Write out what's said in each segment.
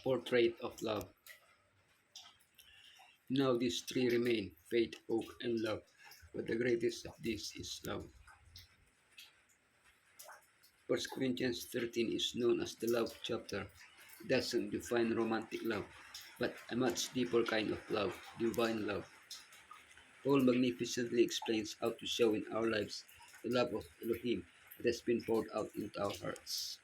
Portrait of love. Now these three remain, faith, hope, and love. But the greatest of these is love. 1 Corinthians 13 is known as the love chapter. It doesn't define romantic love, but a much deeper kind of love, divine love. Paul magnificently explains how to show in our lives the love of Elohim that has been poured out into our hearts.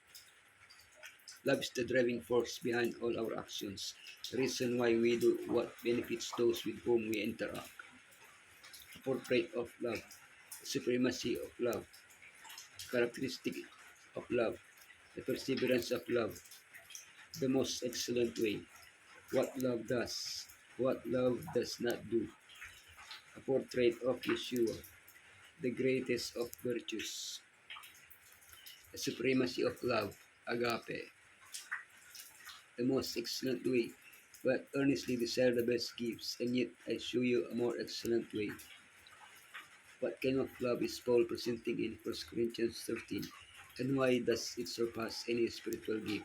Love is the driving force behind all our actions, the reason why we do what benefits those with whom we interact. A portrait of love, the supremacy of love, characteristic of love, the perseverance of love, the most excellent way, what love does, what love does not do. A portrait of Yeshua, the greatest of virtues, the supremacy of love, agape, the most excellent way, but earnestly desire the best gifts, and yet I show you a more excellent way. What kind of love is Paul presenting in 1 Corinthians 13, and why does it surpass any spiritual gift?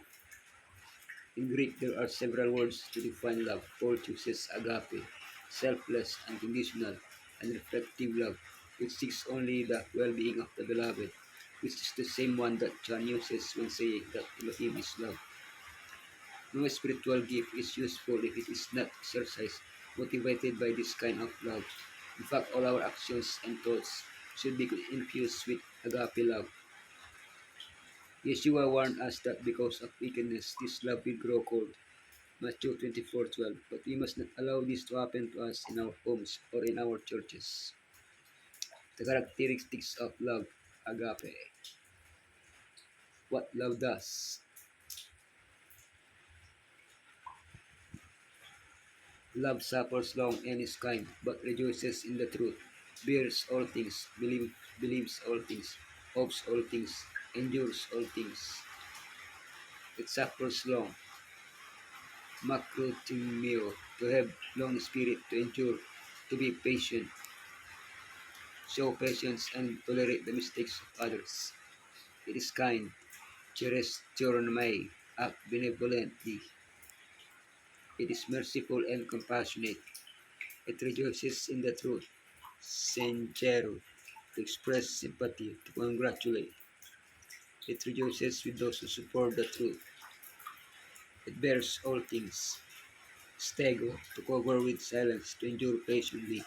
In Greek, there are several words to define love. Paul chooses agape, selfless, unconditional, and reflective love, which seeks only the well-being of the beloved, which is the same one that John uses when saying that Elohim is love. No spiritual gift is useful if it is not exercised, motivated by this kind of love. In fact, all our actions and thoughts should be infused with agape love. Yeshua warned us that because of wickedness, this love will grow cold. Matthew 24:12. But we must not allow this to happen to us in our homes or in our churches. The characteristics of love, agape. What love does. Love suffers long and is kind, but rejoices in the truth, bears all things, believes all things, hopes all things, endures all things. It suffers long. Macrotimio, to have long spirit, to endure, to be patient, show patience and tolerate the mistakes of others. It is kind, cherestionomai, act benevolently. It is merciful and compassionate. It rejoices in the truth, sincero, to express sympathy, to congratulate. It rejoices with those who support the truth. It bears all things. Stego, to cover with silence, to endure patiently.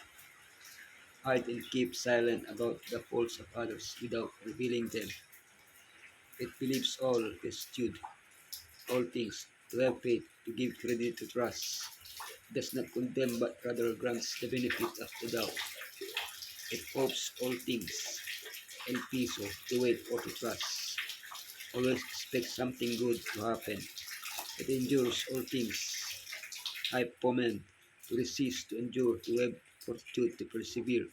Hide and keep silent about the faults of others without revealing them. It believes all, eschewed all things, to have faith, to give credit, to trust. It does not condemn but rather grants the benefit of the doubt. It hopes all things, el piso, to wait or to trust. Always expect something good to happen. It endures all things. Hypomen, to resist, to endure, to have fortitude, to persevere.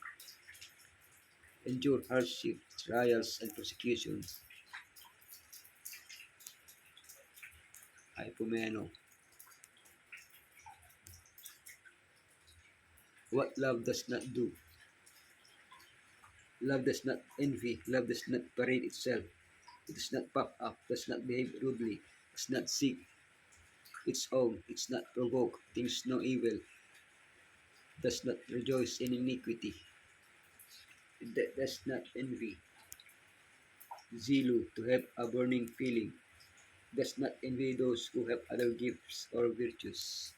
Endure hardship, trials, and persecution. Hypomeno. What love does not do. Love does not envy. Love does not parade itself. It does not puff up, does not behave rudely, does not seek its own, it does not provoke, thinks no evil, does not rejoice in iniquity, it does not envy. Zelu, to have a burning feeling, does not envy those who have other gifts or virtues.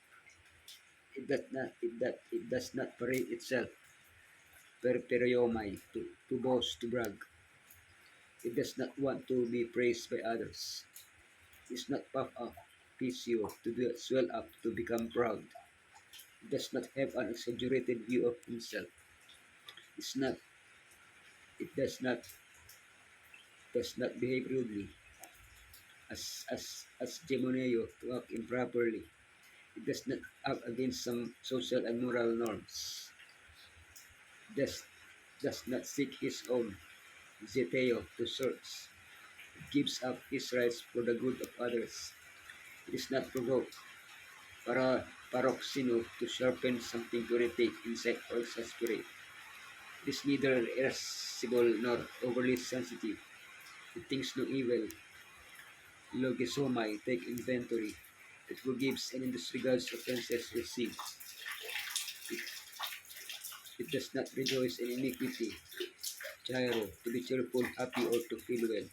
It does not parade itself, perperiomai, to boast, to brag. It does not want to be praised by others. It is not puff up, pisio, to swell up, to become proud. It does not have an exaggerated view of himself. It's not, it does not behave rudely, as Gemoneo, to act improperly. It does not act against some social and moral norms. Does, does not seek his own, Zeteo, to search. It gives up his rights for the good of others. It is not provoked, paroxino, to sharpen something to irritate, incite, or exasperate. It is neither irascible nor overly sensitive. It thinks no evil. Logisomai, take inventory. It forgives and disregards offenses received. It, it does not rejoice in iniquity, Jairo, to be cheerful, happy, or to feel well.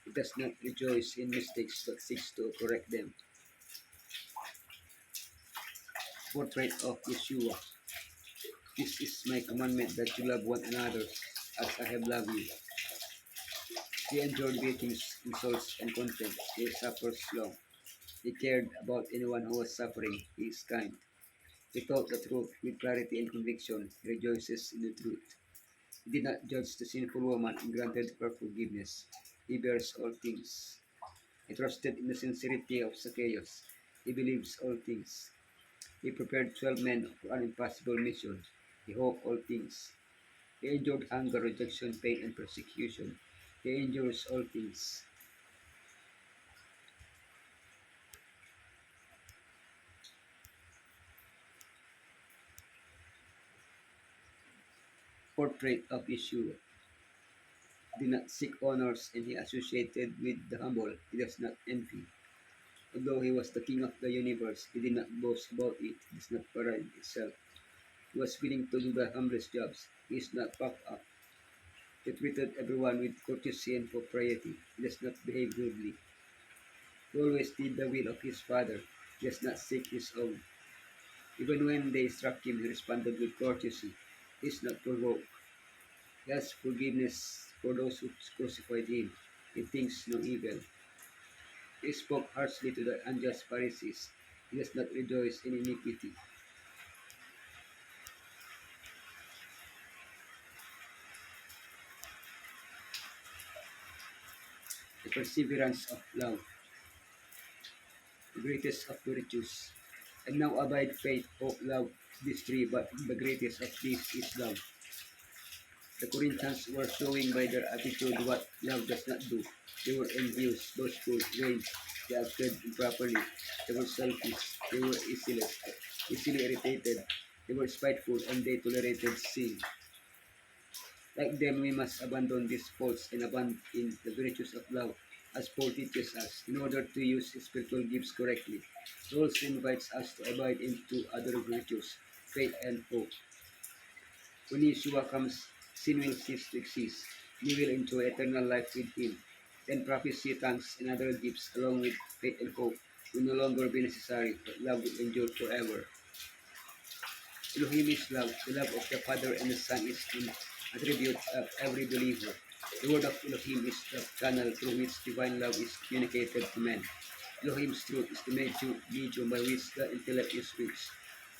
It does not rejoice in mistakes, but seeks to correct them. Portrait of Yeshua. This is my commandment that you love one another as I have loved you. He endured beatings, insults, and contempt. He suffers long. He cared about anyone who was suffering. He is kind. He taught the truth with clarity and conviction. He rejoices in the truth. He did not judge the sinful woman and granted her forgiveness. He bears all things. He trusted in the sincerity of Zacchaeus. He believes all things. He prepared 12 men for an impossible mission. He hoped all things. He endured hunger, rejection, pain, and persecution. He endures all things. Portrait of Yeshua. Did not seek honors, and he associated with the humble. He does not envy. Although he was the king of the universe, he did not boast about it. He does not parade itself. He was willing to do the humblest jobs. He is not puffed up. He treated everyone with courtesy and propriety. He does not behave rudely. He always did the will of his father. He does not seek his own. Even when they struck him, he responded with courtesy. He is not provoked. He has forgiveness for those who crucified him. He thinks no evil. He spoke harshly to the unjust Pharisees. He does not rejoice in iniquity. The perseverance of love, the greatest of virtues. And now abide faith, hope, love, these three, but the greatest of these is love. The Corinthians were showing by their attitude what love does not do. They were envious, boastful, vain. They acted improperly. They were selfish. They were easily irritated. They were spiteful, and they tolerated sin. Like them, we must abandon these faults and abandon the virtues of love, as Paul teaches us, in order to use spiritual gifts correctly. He also invites us to abide in two other virtues, faith and hope. When Yeshua comes, sin will cease to exist. We will enjoy eternal life with Him. Then prophecy, tongues, and other gifts, along with faith and hope, will no longer be necessary, but love will endure forever. Elohim is love. The love of the Father and the Son is an attribute of every believer. The word of Elohim is the channel through which divine love is communicated to men. Elohim's truth is the medium by which the intellect is reached.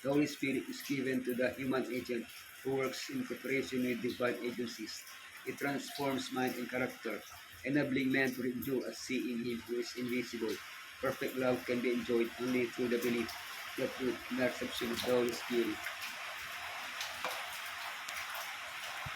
The Holy Spirit is given to the human agent who works in cooperation with divine agencies. It transforms mind and character, enabling man to endure as see in Him who is invisible. Perfect love can be enjoyed only through the belief, the truth, and the reception of the Holy Spirit.